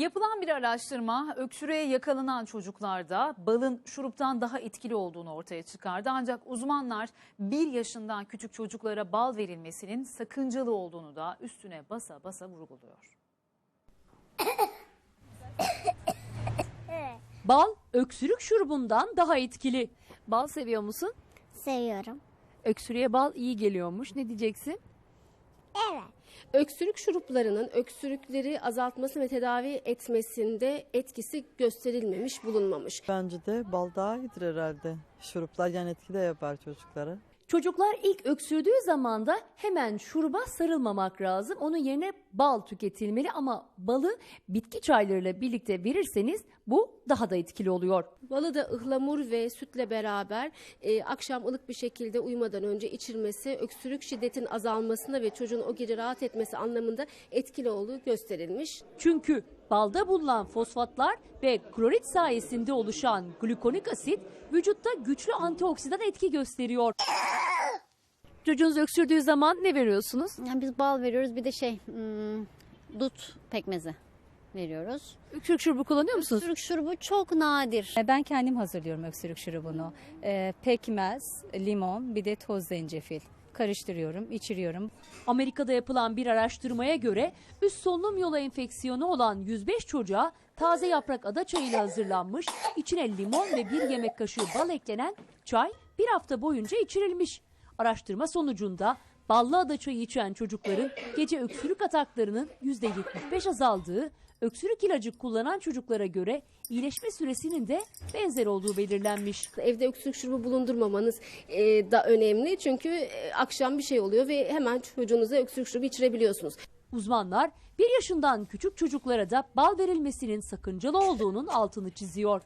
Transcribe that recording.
Yapılan bir araştırma öksürüğe yakalanan çocuklarda balın şuruptan daha etkili olduğunu ortaya çıkardı. Ancak uzmanlar 1 yaşından küçük çocuklara bal verilmesinin sakıncalı olduğunu da üstüne basa basa vurguluyor. Bal öksürük şurubundan daha etkili. Bal seviyor musun? Seviyorum. Öksürüğe bal iyi geliyormuş. Ne diyeceksin? Evet. Öksürük şuruplarının öksürükleri azaltması ve tedavi etmesinde etkisi gösterilmemiş, bulunmamış. Bence de bal daha iyidir herhalde. Şuruplar yan etki de yapar çocuklara. Çocuklar ilk öksürdüğü zaman da hemen şuruba sarılmamak lazım. Onun yerine bal tüketilmeli ama balı bitki çaylarıyla birlikte verirseniz bu daha da etkili oluyor. Balı da ıhlamur ve sütle beraber akşam ılık bir şekilde uyumadan önce içilmesi öksürük şiddetin azalmasına ve çocuğun o gece rahat etmesi anlamında etkili olduğu gösterilmiş. Çünkü balda bulunan fosfatlar ve klorit sayesinde oluşan glukonik asit vücutta güçlü antioksidan etki gösteriyor. Çocuğunuz öksürdüğü zaman ne veriyorsunuz? Yani biz bal veriyoruz, bir de dut pekmezi veriyoruz. Öksürük şurubu kullanıyor musunuz? Öksürük şurubu çok nadir. Ben kendim hazırlıyorum öksürük şurubunu. Pekmez, limon, bir de toz zencefil. Karıştırıyorum, içiriyorum. Amerika'da yapılan bir araştırmaya göre üst solunum yolu enfeksiyonu olan 105 çocuğa taze yaprak adaçayıyla hazırlanmış, içine limon ve 1 yemek kaşığı bal eklenen çay 1 hafta boyunca içirilmiş. Araştırma sonucunda ballı adaçayı içen çocukların gece öksürük ataklarının %75 azaldığı, öksürük ilacı kullanan çocuklara göre iyileşme süresinin de benzer olduğu belirlenmiş. Evde öksürük şurubu bulundurmamanız da önemli çünkü akşam bir şey oluyor ve hemen çocuğunuza öksürük şurubu içirebiliyorsunuz. Uzmanlar 1 yaşından küçük çocuklara da bal verilmesinin sakıncalı olduğunun altını çiziyor.